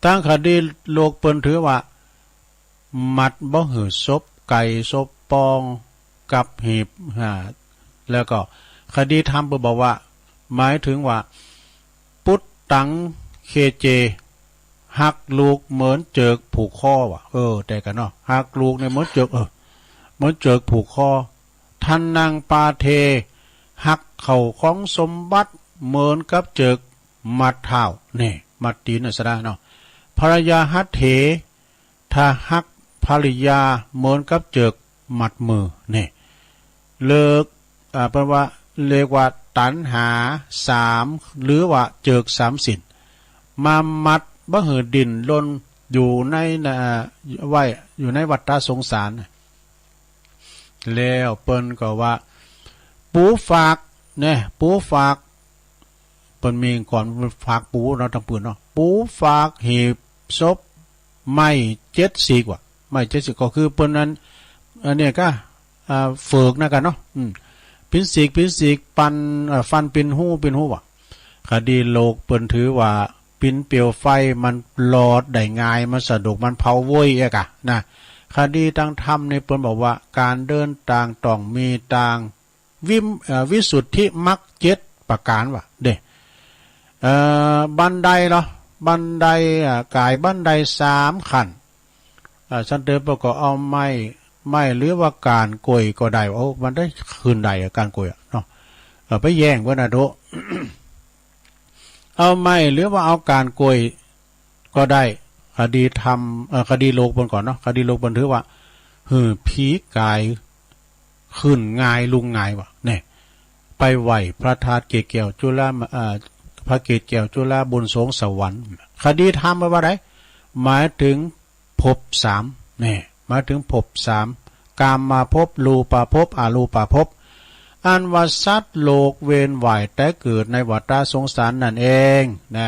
ตั้งคดีโลกเปิ้นถือว่ามัดบ่หือศพไก่ศพปองกับหีบแล้วก็คดีทำเปิ้นบอกว่าหมายถึงว่าปุตตังเคเจหักลูกเหมือนเจิกผูกคอว่ะแต่กันเนาะหักลูกเนี่ยเหมือนเจิกเหมือนเจิกผูกคอท่านนางปาเทหักเข่าของสมบัติเหมือนกับเจิกมัดเท้านี่มัดตีนสระเนาะภรรยาหัดเถถ้าหักภรรยาเหมือนกับเจิกมัดมือนี่เลิกแปลว่าเรียกว่าตัณหา3หรือว่าเจิก3 สินมามัดบ่หือดินล้นอยู่ในไว้อยู่ในวัฏสงสารแล้วเปิ้นก็ว่าปูฝากเนี่ยปูฝากเปิ้นมีก่อนฝากปูเราทำปืนเนาะปูฝากหีบศพไม่74กว่าไม่70ก็คือเปิ้นนั้นอันนี้ก็เฟิกนะกันเนาะพินสีกปันฟันปินหูว่ะคดีโลกเปิ้นถือว่าปินเปลวไฟมันหลอดได้ง่ายมันสะดวกมันเผาโว้ยเอกะนะคดีทางธรรมในเปิ้นบอกว่าการเดินต่างต้องมีต่างวิสุทธิมรรค7 ประการว่ะเด้บันไดเหรอบันไดกายบันได3 ขั้นฉันเดินก็เอาไม้หรือว่าการกวยก็ได้โอ้มันได้คืนใดการกวยเนาะไปแย่งว่านะโด เอาไม้หรือว่าเอาการกวยก็ได้คดีทำคดีโลกบนก่อนเนาะคดีโลกบนถือว่าผีกายขึ้นง่ายลุงง่ายว่ะเนี่ยไปไหวพระธาตุเกศแก้วจุฬาพระเกศแก้วจุฬาบุญสงสวรรค์คดีทำมาว่าไรหมายถึงภพ3เนี่ยหมายถึงภพ3กามมาภพรูปภพอรูปภพอันว่าสัตว์โลกเวียนว่ายแต่เกิดในวัฏสงสารนั่นเองนะ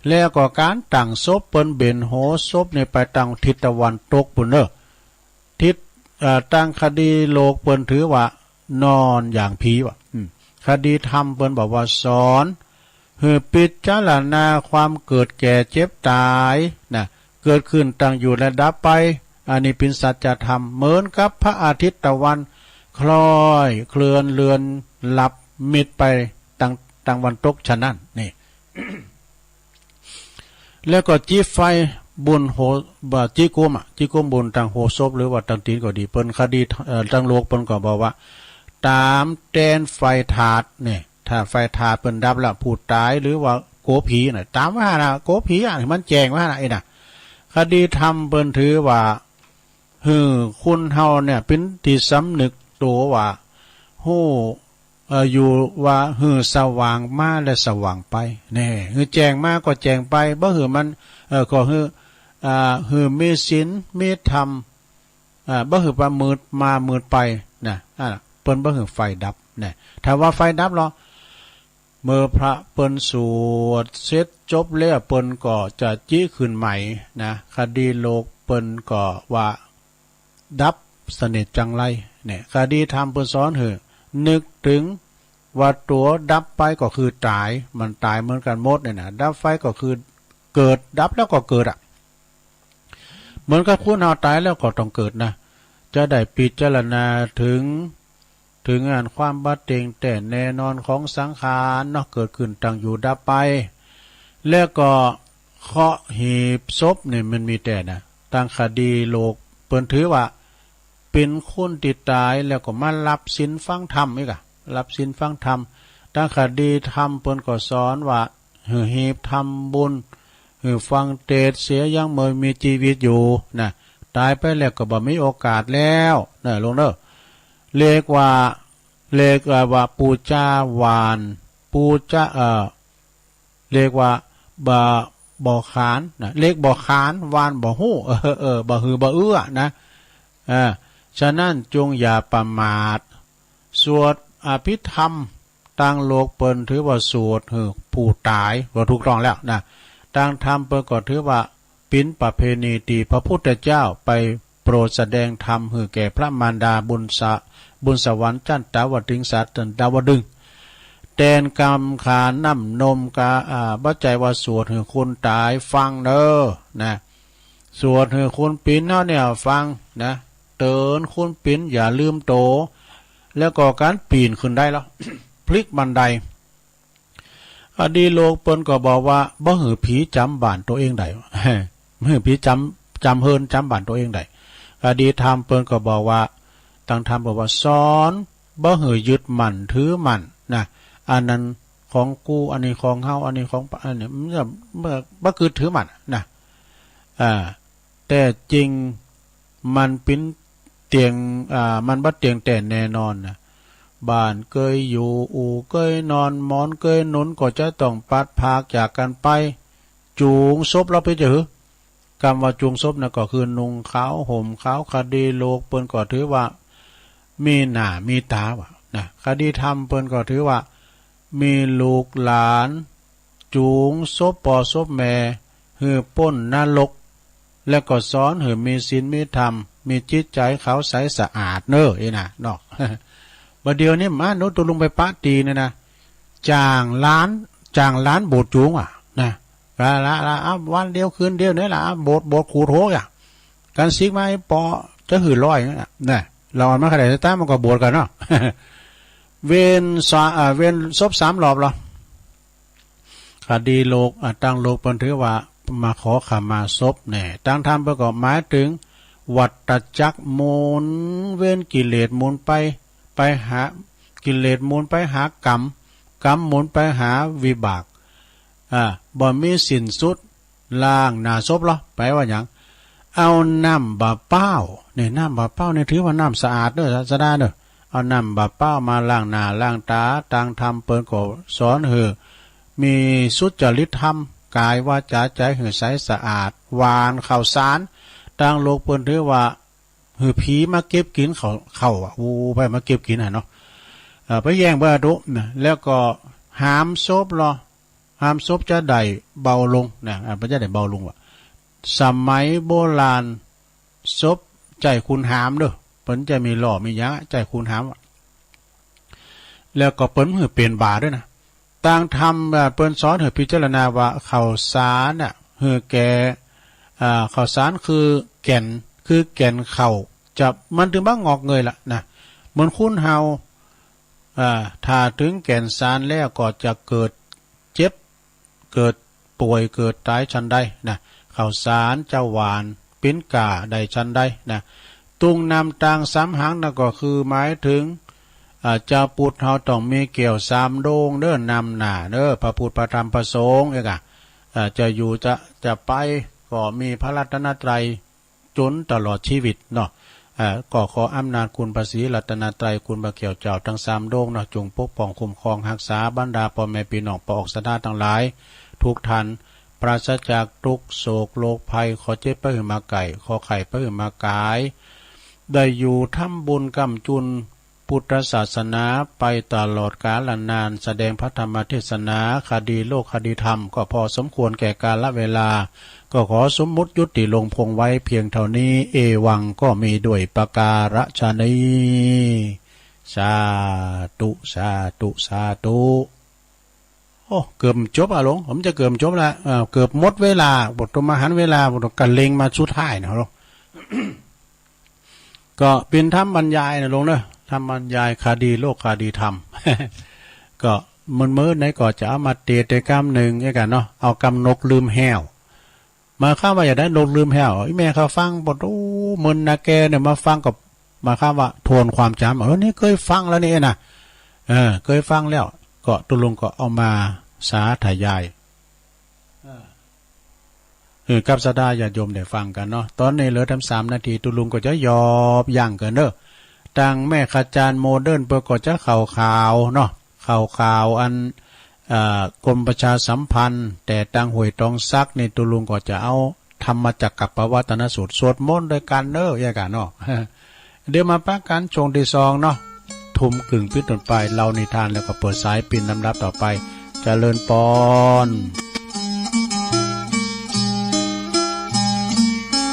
แล้วก็การตั้งศพเปิ้นเบนโหศพในไปตั้งทิศตะวันตกปุ่นทิศตั้งคดีโลกเปิ้นถือว่านอนอย่างผีว่ะคดีธรรมเปิ้นบอกว่าสอนปิจารณาความเกิดแก่เจ็บตายนะเกิดขึ้นตั้งอยู่และดับไปอันนี้เป็นสัจธรรมเหมือนกับพระอาทิตย์ตะวันคล้อยเคลื่อนเลือนหลับมิดไปตั้งวันตกฉะนั้นนี่ แล้วก็จีไฟบุญโหจีกุมบุญตั้งโหศพหรือว่าตั้งตีนก็ดีเปิ้นคดีตั้งโลกเปิ้นก็บอกว่าตามแดนไฟถาดเนี่ยถ้าไฟถาดเปิ้นดับละผู้ตายหรือว่าโกผีน่ะตามว่าน่ะโกผีอ่ะมันแจ้งว่าน่ะไอ้น่ะคดีธรรมเปิ้นถือว่าคุณเฮาเนี่ยเป็นที่สำนึกตัวว่าฮู้อยู่ว่าสว่างมาและสว่างไปแน่แจ้งมาก็แจ้งไปบ่มันก็มีศีลมีธรรมบ่ว่ามืดมามืดไปนะเปิ้นบ่ไฟดับนะถ้าว่าไฟดับหรอเมื่อพระเปิ้นสวดเสร็จจบแล้วเปิ้นก็จะจี้ขึ้นใหม่นะคดีโลกเปิ้นก็ว่าดับสนิทจังไรเนี่ยคดีธรรมเปิ้นสอนนึกถึงว่าตัวดับไปก็คือตายมันตายเหมือนกันหมดเนี่ยนะดับไฟก็คือเกิดดับแล้วก็เกิดเหมือนกับคุณเฮาตายแล้วก็ต้องเกิดนะจะได้พิจารณาถึงงานความบัดเต็งแต่แน่นอนของสังขารเนาะเกิดขึ้นตั้งอยู่ดับไปแล้วก็เคาะหีบศพเนี่ยมันมีแต่นะตั้งคดีโลกเปิ้นถือว่า เป็นคนติดตายแล้วก็มารับศีลฟังธรรมอีกอะรับศีลฟังธรรมตั้งคดีธรรมเปิ้นก็สอนว่าหือหีบทำบุญหือฟังเทศเสียยังเมื่อมีชีวิตอยู่นะตายไปแล้วก็บ่มีโอกาสแล้วนะลงเด้อเรียกว่าปูจาวานปูจาเรียกว่าบ่ขานนะเลขบ่ขานวานบ่ฮู้บ่ฮือบ่เอื้อนะฉะนั้นจงอย่าประมาทสวดอภิธรรมตั้งโลกเปิ้นถือว่าสวดหือผู้ตายก็ถูกต้องแล้วนะตั้งธรรมเปิ้นก็ถือว่าเป็นประเพณีที่พระพุทธเจ้าไปโปรดแสดงธรรมหือแก่พระมารดาบุญสวรรค์จันตาวดึงสัตว์ดาวดึงแตนกรรมขานน้ำนมกาบัจใจว่าสวดหือคุณตายฟังเด้อนะสวดหือคุณปิ้นเนาะเนี่ยฟังนะเตือนคุณปิ้นอย่าลืมโตแล้วก็การปีนขึ้นได้แล้ว พลิกบันไดอดีโลกเปิ้นก็บอกว่าบ่หือผีจำบ้านตัวเองได้ หือผีจำเฮินจำบ้านตัวเองได้อดีธรรมเปิ้นก็บอกว่าตั้งธรรมบอกว่าสอนบ่หือยึดมั่นถือมั่นนะอันนั้นของกูอันนี้ของเฮาอันนี้ของอันนี้มันบ่คือถือมั่นนะแต่จริงมันเป็นเตียงมันบ่เตียงแต่แน่นอนนะบ้านเคยอยู่อู่เคยนอนหมอนเคยหนุนก็จะต้องปัดพากจากกันไปจูงศพเราไปเจอกรรมว่าจูงศพนะก็คือนุ่งขาวห่มขาวคดีโลกเปิ้นก็ถือว่ามีหน้ามีตาว่ะนะคดีธรรมเปิ้นก็ถือว่ามีลูกหลานจูงศพปอศพแม่หือป้นนรกแล้วก็สอนหือมีศีลมีธรรมมีจิตใจเขาใสสะอาดเน้อนะเนาะบัดเดียวนี้มาโนตุลงไปปะตีเนี่ยนะจ้างล้านโบสถ์จูงอ่ะนะละวันเดียวคืนเดียวนี่ละโบสถ์ขูดโหกอ่ะการซิกมาปอจะหือร้อยนะเราอันมาขนาดนี้ตั้งมันก็โบสถ์กันเนาะ เวนศพ3 รอบหรอคดีโลกตั้งโลกเปิ้นถือว่ามาขอขมาศพแน่ตั้งธรรมประกอบหมายถึงวัฏจักรหมุนเว้นกิเลสหมุนไปหากิเลสหมุนไปหากรรมหมุนไปหาวิบากบ่มีสิ้นสุดล่างหน้าศพหรอแปลว่าหยังเอาน้ำบาเป้าเนี่ยน้ำบาเป้าเนี่ยถือว่าน้ำสะอาดเด้อสะดาเด้อเอาน้ำบาเป้ามาล้างหน้าล้างตาต่างธรรมเปิ้นก็สอนเหือมีสุจริตธรรมกายวาจาใจเหือใสสะอาดหวานข้าวสารต่างโลกเปิ้นถือว่าหือผีมาเก็บกินเข้าอูไปมาเก็บกินเนาะไปแย่งบ่ดุนะแล้วก็หามศพหรอหามศพจะได้เบาลงนะมันจะได้เบาลงว่ะสมัยโบราณศพใจคุณหามเด้อเปิ้นจะมีหล่อมียะใจคุณหามแล้วก็เปิ้นหือเปลี่ยนบาด้วยนะต่างธรรมเปิ้นสอนหือพิจารณาว่าข้าวสารน่ะหือแก่ข้าวสารคือแก่นข้าวจะมันถึงบ้างอกเงยละนะเหมือนคุ้นเฮาถ้าถึงแก่นสารแล้วก็จะเกิดเจ็บเกิดป่วยเกิดตายชันได้นะข้าวสารเจ้าหวานปิ้นกาได้ชันได้นะตุงนำต่าง3 หางนั่นก็คือหมายถึงเจ้าพุทธเฮาต้องมีเกี่ยว3 โด่งเด้อนำหน้าเด้อพระพุทธพระธรรมพระสงฆ์เอกจะอยู่จะไปก็มีพระรัตนตรัยจนตลอดชีวิตเนาะก็ขออำนาจคุณพระศรีรัตนตรัยคุณพระเกี่ยวเจ้าทั้ง3 โด่งเนาะจงปกป้องคุ้มครองรักษาบรรดาพ่อแม่พี่น้องปอกสะดาทั้งหลายทุกท่านปราศจากทุกโศกโรคภัยขอเจ็บไปมาไก่ขอไข่ไปมากายได้อยู่ทำบุญกำจุนพุทธศาสนาไปตลอดกาลนานแสดงพระธรรมเทศนาคดีโลกคดีธรรมก็พอสมควรแก่กาลเวลาก็ขอสมมุติยุติลงพงไว้เพียงเท่านี้เอวังก็มีด้วยประการฉะนี้สาธุสาธุสาธุโอ้เกือบจบหลวงผมจะเกือบจบแล้วเกือบหมดเวลาบทมหันเวลาบทกันเลงมาสุดท้ายนะหลวง ก็เป็นธรรมบรรยายนะหลวงเนอะธรรมบรรยายคดีโลกคดีธรรม ก็มื้อไหนก็จะเอามาเตะกรรมหนึ่งไอ้กันเนาะเอากรรมนกลืมแห้วมาข้าว่าอย่าได้นกลืมแห้วไอ้แม่เขาฟังบทโอ้มึนนาแกเนี่ยมาฟังกับ มาคำว่าทวนความจำนี่เคยฟังแล้วนี่นะเคยฟังแล้วก็ตุลุงก็เอามาสาธยายกับสดาญาติโยมได้ฟังกันเนาะตอนนี้เหลือทำ3 นาทีตุลุงก็จะยอบย่างกันเนอะตังแม่ขจารโมเดิร์นเปิดก็จะข่าวเนาะข่าวอันกรมประชาสัมพันธ์แต่ตังหวยตองซักในตุลุงก็จะเอาธรรมจักรปวัตนสูตรสวดมนต์โดยการเนอะแยกกันเนาะเดี๋ยวมาพักกันชงที่2เนาะทุ่มกึ่งพิจนไปเรานิทานแล้วก็เปิดสายปินลำดับต่อไปเจริญปอน